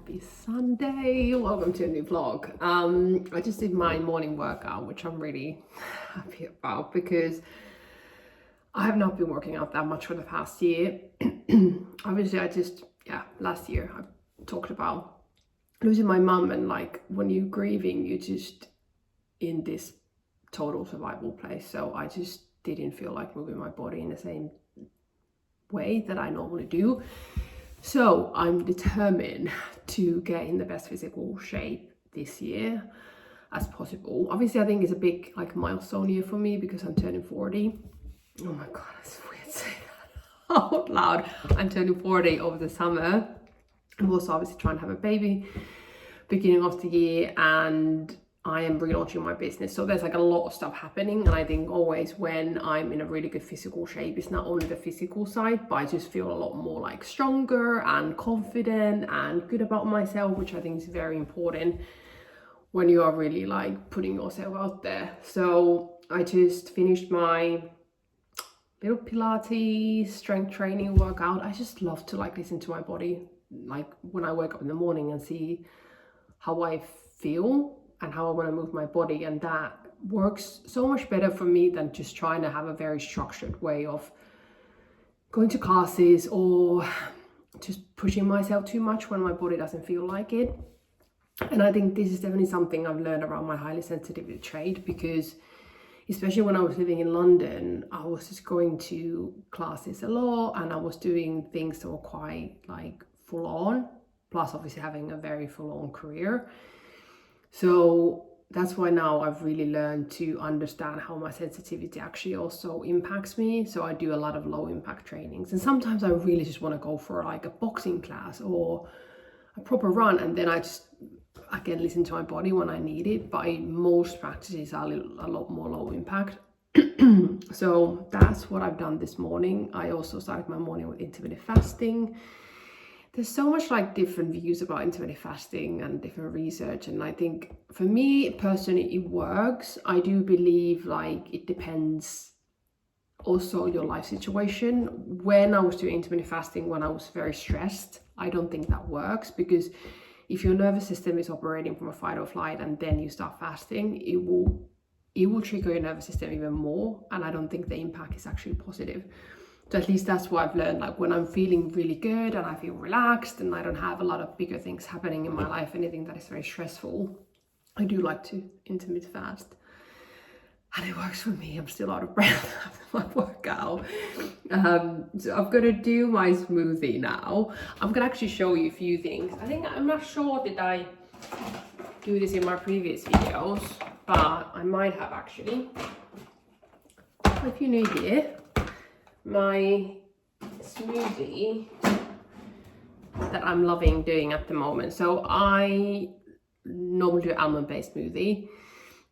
Happy Sunday, welcome to a new vlog. I just did my morning workout, which I'm really happy about because I have not been working out that much for the past year. Obviously last year I talked about losing my mum, and like when you're grieving, you're just in this total survival place. So I just didn't feel like moving my body in the same way that I normally do. So I'm determined to get in the best physical shape this year as possible. Obviously, I think it's a big like milestone year for me because I'm turning 40. Oh my god, it's weird to say that out loud. I'm turning 40 over the summer. I'm also obviously trying to have a baby beginning of the year, and I am relaunching my business. So there's like a lot of stuff happening, and I think always when I'm in a really good physical shape, it's not only the physical side, but I just feel a lot more like stronger and confident and good about myself, which I think is very important when you are really like putting yourself out there. So I just finished my little Pilates strength training workout. I just love to like listen to my body, like when I wake up in the morning and see how I feel and how I want to move my body, and that works so much better for me than just trying to have a very structured way of going to classes or just pushing myself too much when my body doesn't feel like it. And I think this is definitely something I've learned around my highly sensitive trait, because especially when I was living in London, I was just going to classes a lot and I was doing things that were quite like full on, plus obviously having a very full on career. So that's why now I've really learned to understand how my sensitivity actually also impacts me. So I do a lot of low impact trainings, and sometimes I really just want to go for like a boxing class or a proper run, and then I can listen to my body when I need it. But most practices are a lot more low impact. So that's what I've done this morning. I also started my morning with intermittent fasting. There's so much like different views about intermittent fasting and different research, and I think for me personally it works. I do believe like it depends also your life situation. When I was doing intermittent fasting when I was very stressed, I don't think that works, because if your nervous system is operating from a fight or flight and then you start fasting, it will trigger your nervous system even more, and I don't think the impact is actually positive. So at least that's what I've learned. Like when I'm feeling really good and I feel relaxed and I don't have a lot of bigger things happening in my life, anything that is very stressful, I do like to intermittent fast. And it works for me. I'm still out of breath after my workout. So I'm gonna do my smoothie now. I'm gonna actually show you a few things. I'm not sure did I do this in my previous videos, but I might have actually. If you're new here, my smoothie that I'm loving doing at the moment. So I normally do almond-based smoothie,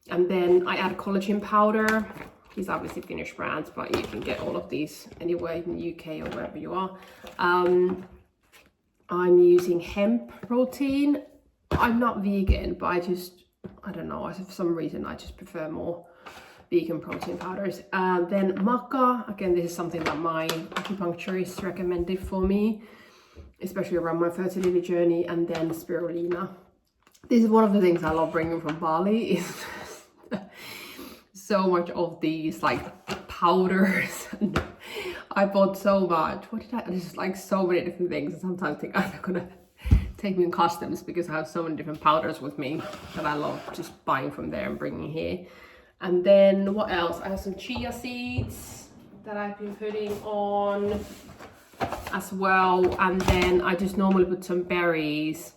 and then I add collagen powder. These are obviously Finnish brands, but you can get all of these anywhere in the UK or wherever you are. I'm using hemp protein. I'm not vegan, but I don't know, for some reason I just prefer more vegan protein powders. Then maca, again, this is something that my acupuncturist recommended for me, especially around my fertility journey. And then spirulina. This is one of the things I love bringing from Bali, is so much of these like powders. And I bought so much. There's just like so many different things, and sometimes I think I'm gonna take me in customs because I have so many different powders with me that I love just buying from there and bringing here. And then what else? I have some chia seeds that I've been putting on as well. And then I just normally put some berries,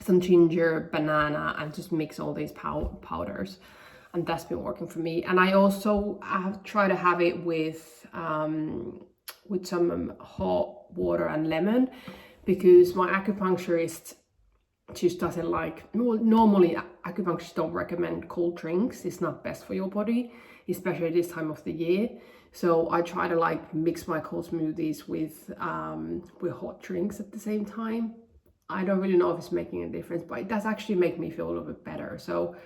some ginger, banana, and just mix all these powders. And that's been working for me. And I also have tried to have it with some hot water and lemon, because my acupuncturist just doesn't like, normally acupuncturists don't recommend cold drinks. It's not best for your body, especially this time of the year. So I try to like mix my cold smoothies with hot drinks at the same time. I don't really know if it's making a difference, but it does actually make me feel a little bit better. So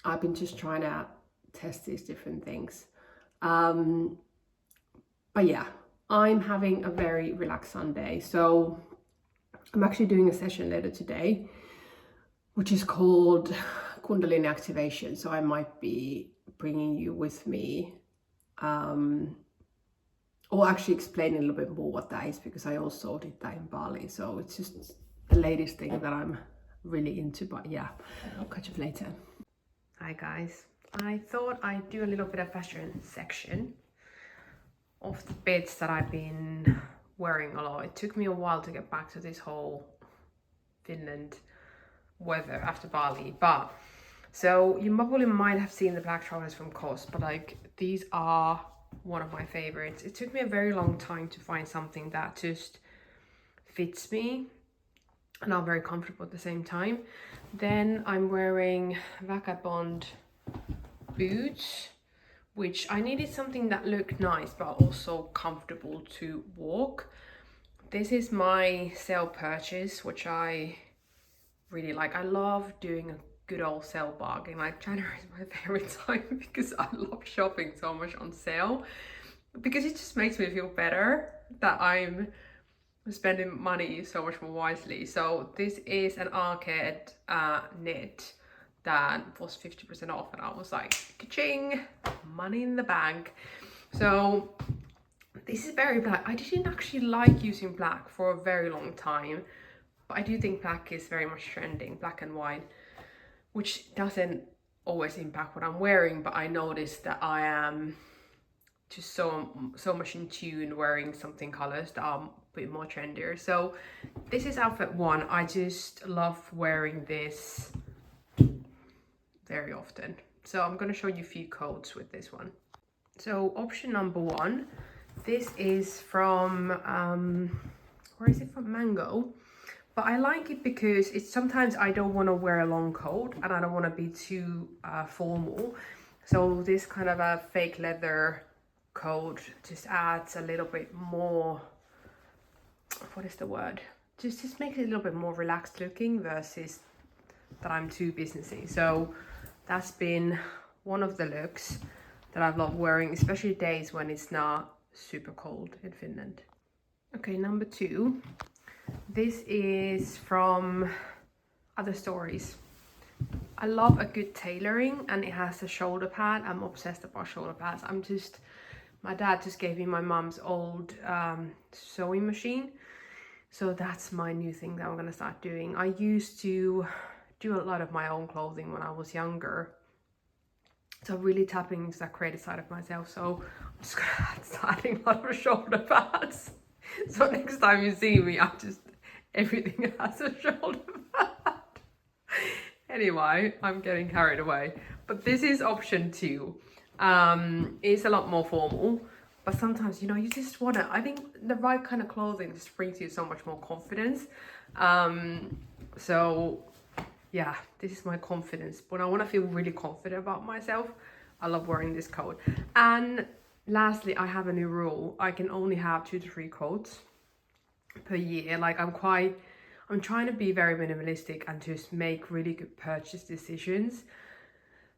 I've been just trying to test these different things. But yeah, I'm having a very relaxed Sunday. So I'm actually doing a session later today, which is called Kundalini activation. So I might be bringing you with me, or actually explaining a little bit more what that is, because I also did that in Bali. So it's just the latest thing that I'm really into. But yeah, I'll catch you later. Hi guys, I thought I'd do a little bit of fashion section of the bits that I've been wearing a lot. It took me a while to get back to this whole Finland weather after Bali, but so you probably might have seen the black trousers from COS, but like these are one of my favorites. It took me a very long time to find something that just fits me and I'm very comfortable at the same time. Then I'm wearing vagabond boots, which I needed something that looked nice but also comfortable to walk. This is my sale purchase, which I really like. I love doing a good old sale bargain. Like January is my favorite time because I love shopping so much on sale, because it just makes me feel better that I'm spending money so much more wisely. So this is an arcade knit that was 50% off, and I was like, ka-ching, money in the bank. So this is very black. I didn't actually like using black for a very long time, but I do think black is very much trending, black and white, which doesn't always impact what I'm wearing, but I noticed that I am just so much in tune wearing something colors that are a bit more trendier. So this is outfit one. I just love wearing this very often. So I'm going to show you a few coats with this one. So option number one, this is from where is it from? Mango. But I like it because it's sometimes I don't want to wear a long coat and I don't want to be too formal. So this kind of a fake leather coat just adds a little bit more, what is the word? Just makes it a little bit more relaxed looking versus that I'm too businessy. So that's been one of the looks that I've loved wearing, especially days when it's not super cold in Finland. Okay, number two. This is from Other Stories. I love a good tailoring, and it has a shoulder pad. I'm obsessed about shoulder pads. My dad just gave me my mom's old sewing machine. So that's my new thing that I'm gonna start doing. I used to do a lot of my own clothing when I was younger. So really tapping into that creative side of myself. So I'm just gonna start adding a lot of shoulder pads. So next time you see me, everything has a shoulder pad. Anyway, I'm getting carried away. But this is option two. It's a lot more formal, but sometimes, you know, you just wanna, I think the right kind of clothing just brings you so much more confidence. So yeah, this is my confidence. When I wanna feel really confident about myself, I love wearing this coat. And lastly, I have a new rule. I can only have 2 to 3 coats per year. Like I'm trying to be very minimalistic and just make really good purchase decisions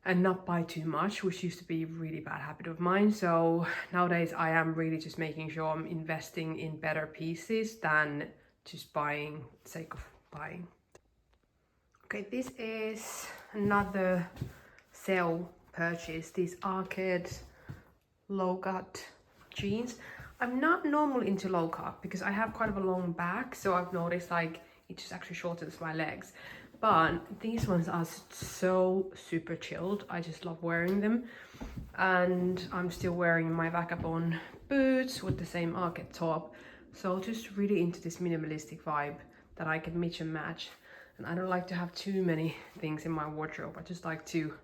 and not buy too much, which used to be a really bad habit of mine. So nowadays I am really just making sure I'm investing in better pieces than just buying for the sake of buying. Okay, this is another sale purchase. These arcade low cut jeans. I'm not normally into low cut because I have quite of a long back, so I've noticed like it just actually shortens my legs. But these ones are so super chilled. I just love wearing them. And I'm still wearing my vagabond boots with the same arcade top. So just really into this minimalistic vibe that I can mix and match. And I don't like to have too many things in my wardrobe. I just like to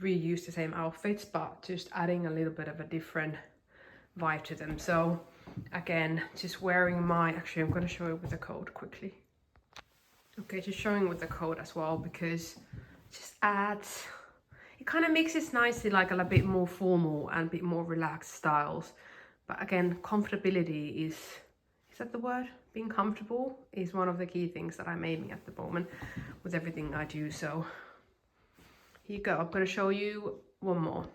reuse the same outfits, but just adding a little bit of a different vibe to them. So again, just wearing my, actually I'm going to show you with the coat quickly. Okay, just showing with the coat as well, because it just adds, it kind of mixes nicely, like a bit more formal and a bit more relaxed styles. But again, comfortability is that the word? Being comfortable is one of the key things that I'm aiming at the moment with everything I do. So here you go. I'm going to show you one more.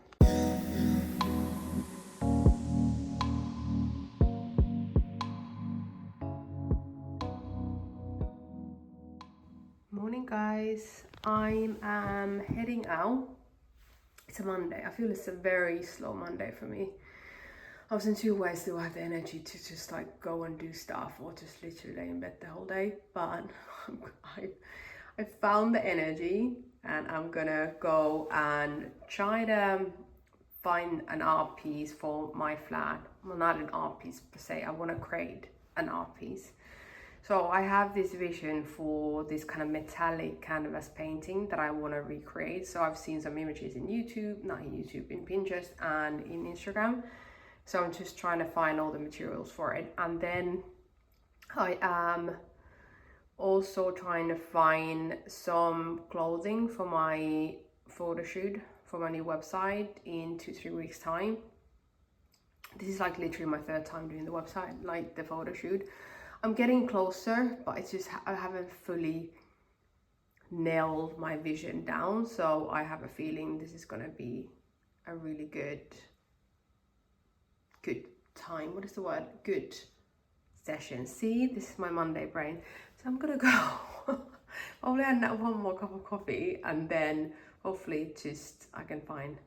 guys, I am heading out. It's a Monday. I feel it's a very slow Monday for me. I was in two ways. Do I have the energy to just like go and do stuff or just literally lay in bed the whole day? But I found the energy and I'm gonna go and try to find an art piece for my flat. Well, not an art piece per se. I want to create an art piece. So I have this vision for this kind of metallic canvas painting that I want to recreate. So I've seen some images in YouTube, not in YouTube, in Pinterest and in Instagram. So I'm just trying to find all the materials for it. And then I am also trying to find some clothing for my photo shoot for my new website in 2-3 weeks time. This is like literally my third time doing the website, like the photo shoot. I'm getting closer, but it's just I haven't fully nailed my vision down. So I have a feeling this is gonna be a really good time. What is the word? Good session. See, this is my Monday brain. So I'm gonna go. Only end up one more cup of coffee, and then hopefully just I can find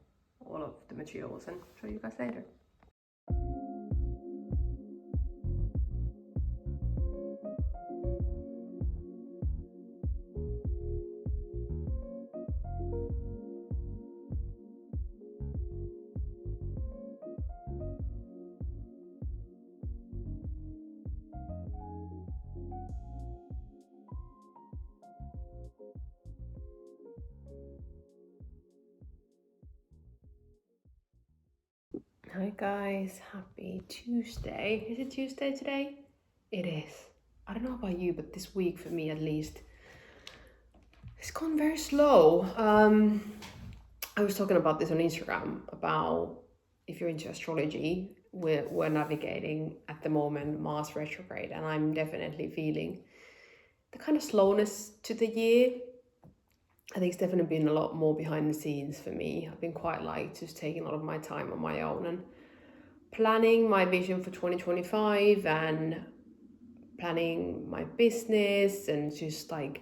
all of the materials and show you guys later. Hi guys, happy Tuesday. Is it Tuesday today? It is. I don't know about you, but this week for me at least, it's gone very slow. I was talking about this on Instagram about if you're into astrology, we're navigating at the moment Mars retrograde, and I'm definitely feeling the kind of slowness to the year. I think it's definitely been a lot more behind the scenes for me. I've been quite like just taking a lot of my time on my own and planning my vision for 2025 and planning my business and just like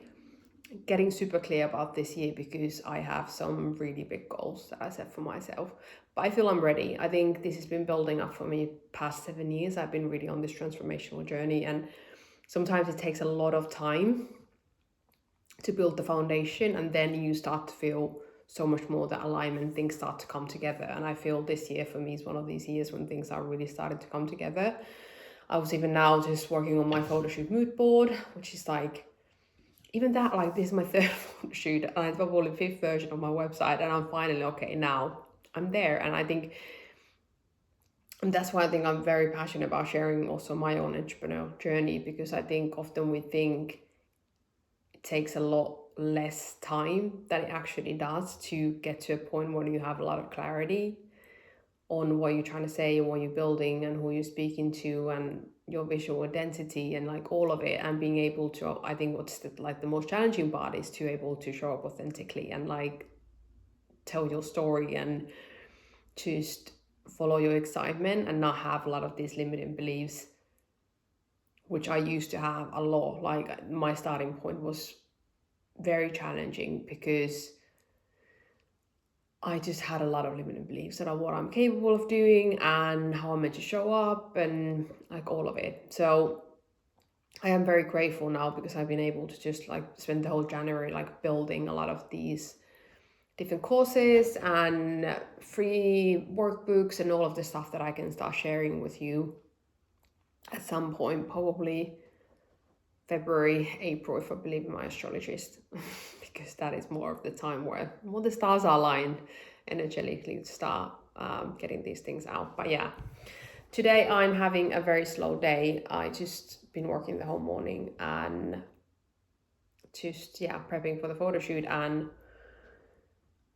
getting super clear about this year, because I have some really big goals that I set for myself. But I feel I'm ready. I think this has been building up for me past 7 years. I've been really on this transformational journey, and sometimes it takes a lot of time to build the foundation, and then you start to feel so much more that alignment, things start to come together. And I feel this year for me is one of these years when things are really starting to come together. I was even now just working on my photo shoot mood board, which is like, even that, like this is my third photo shoot and it's probably the fifth version of my website, and I'm finally okay, now I'm there. And I think, and that's why I think I'm very passionate about sharing also my own entrepreneurial journey, because I think often we think it takes a lot less time than it actually does to get to a point where you have a lot of clarity on what you're trying to say and what you're building and who you're speaking to and your visual identity and like all of it, and being able to, I think what's the most challenging part is to able to show up authentically and like tell your story and just follow your excitement and not have a lot of these limiting beliefs, which I used to have a lot. Like my starting point was very challenging because I just had a lot of limiting beliefs about what I'm capable of doing and how I'm meant to show up and like all of it. So I am very grateful now because I've been able to just like spend the whole January like building a lot of these different courses and free workbooks and all of the stuff that I can start sharing with you at some point, probably February, April, if I believe in my astrologist, because that is more of the time where all the stars are aligned energetically to start getting these things out. But yeah, today I'm having a very slow day. I just been working the whole morning and just, prepping for the photo shoot. And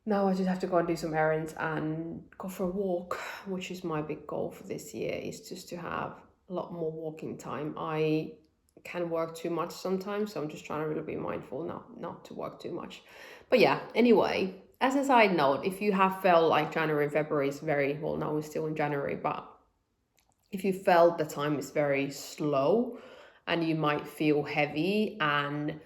now I just have to go and do some errands and go for a walk, which is my big goal for this year, is just to have a lot more walking time. I can work too much sometimes, so I'm just trying to really be mindful not to work too much. But yeah, anyway, as a side note, if you have felt like January and February is very, well, now we're still in January, but if you felt the time is very slow and you might feel heavy and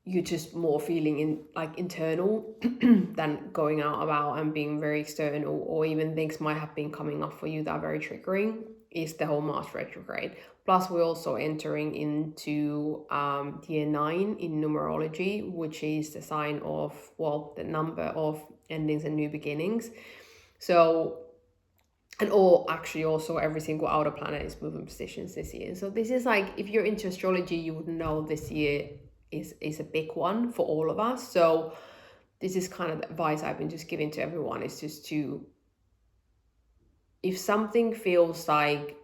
you're just more feeling in like internal than going out about and being very external, or even things might have been coming up for you that are very triggering, is the whole Mars retrograde. Plus we're also entering into year 9 in numerology, which is the sign of, well, the number of endings and new beginnings. So, and actually also every single outer planet is moving positions this year. So this is like, if you're into astrology, you would know this year is a big one for all of us. So this is kind of the advice I've been just giving to everyone, is just to, if something feels like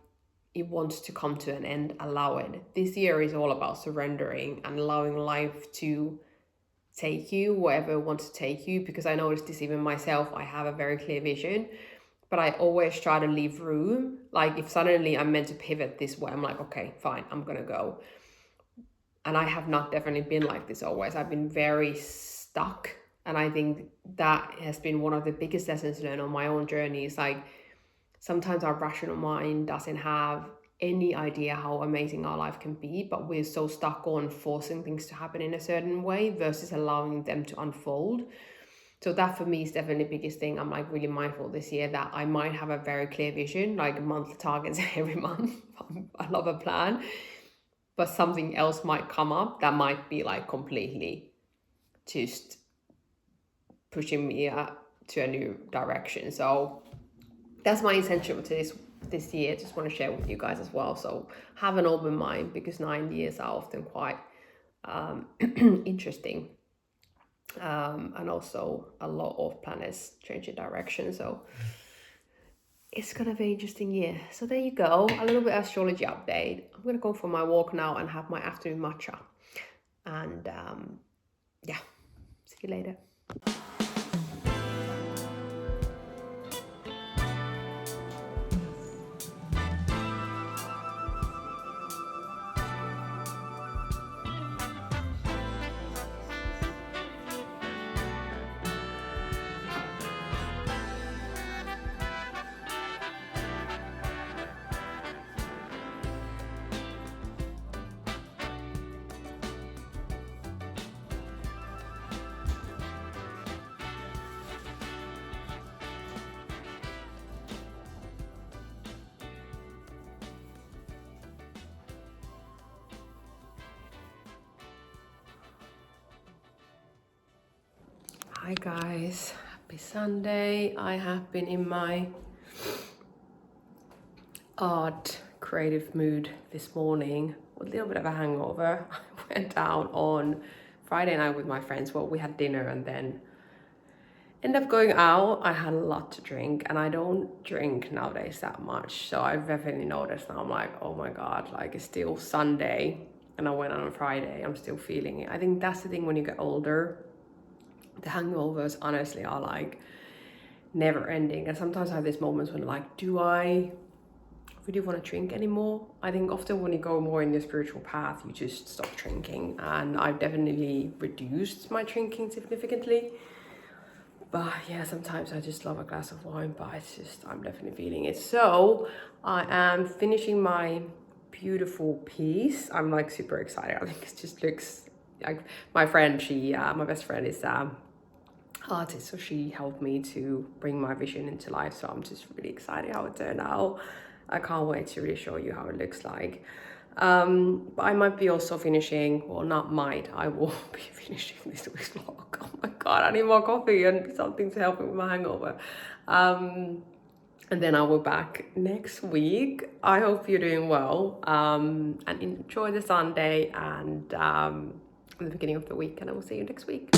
it wants to come to an end, allow it. This year is all about surrendering and allowing life to take you wherever it wants to take you, because I noticed this even myself. I have a very clear vision, but I always try to leave room. Like if suddenly I'm meant to pivot this way, I'm like, okay, fine, I'm gonna go. And I have not definitely been like this always. I've been very stuck. And I think that has been one of the biggest lessons learned on my own journey. Is like, sometimes our rational mind doesn't have any idea how amazing our life can be, but we're so stuck on forcing things to happen in a certain way versus allowing them to unfold. So that for me is definitely the biggest thing. I'm like really mindful this year that I might have a very clear vision, like monthly targets every month. I love a plan, but something else might come up that might be like completely just pushing me to a new direction. So that's my intention for this year. Just want to share with you guys as well. So have an open mind, because 9 years are often quite interesting. And also a lot of planets changing direction. So it's gonna be an interesting year. So there you go, a little bit of astrology update. I'm gonna go for my walk now and have my afternoon matcha. And yeah, see you later. Hi guys, happy Sunday. I have been in my art creative mood this morning with a little bit of a hangover. I went out on Friday night with my friends. Well, we had dinner and then ended up going out. I had a lot to drink, and I don't drink nowadays that much. So I've definitely noticed now, I'm like, oh my God, like it's still Sunday and I went on Friday. I'm still feeling it. I think that's the thing when you get older. The hangovers honestly are like never ending, and sometimes I have these moments when I'm like, do I really want to drink anymore? I think often when you go more in the spiritual path, you just stop drinking, and I've definitely reduced my drinking significantly. But yeah, sometimes I just love a glass of wine, but it's just, I'm definitely feeling it. So I am finishing my beautiful piece. I'm like super excited. I think it just looks like, my friend, my best friend is artist, so she helped me to bring my vision into life. So I'm just really excited how it turned out. I can't wait to really show you how it looks like. But I might be also finishing, well, not might, I will be finishing this week's vlog. Oh my God, I need more coffee and something to help me with my hangover. And then I will be back next week. I hope you're doing well, and enjoy the Sunday and the beginning of the week, and I will see you next week.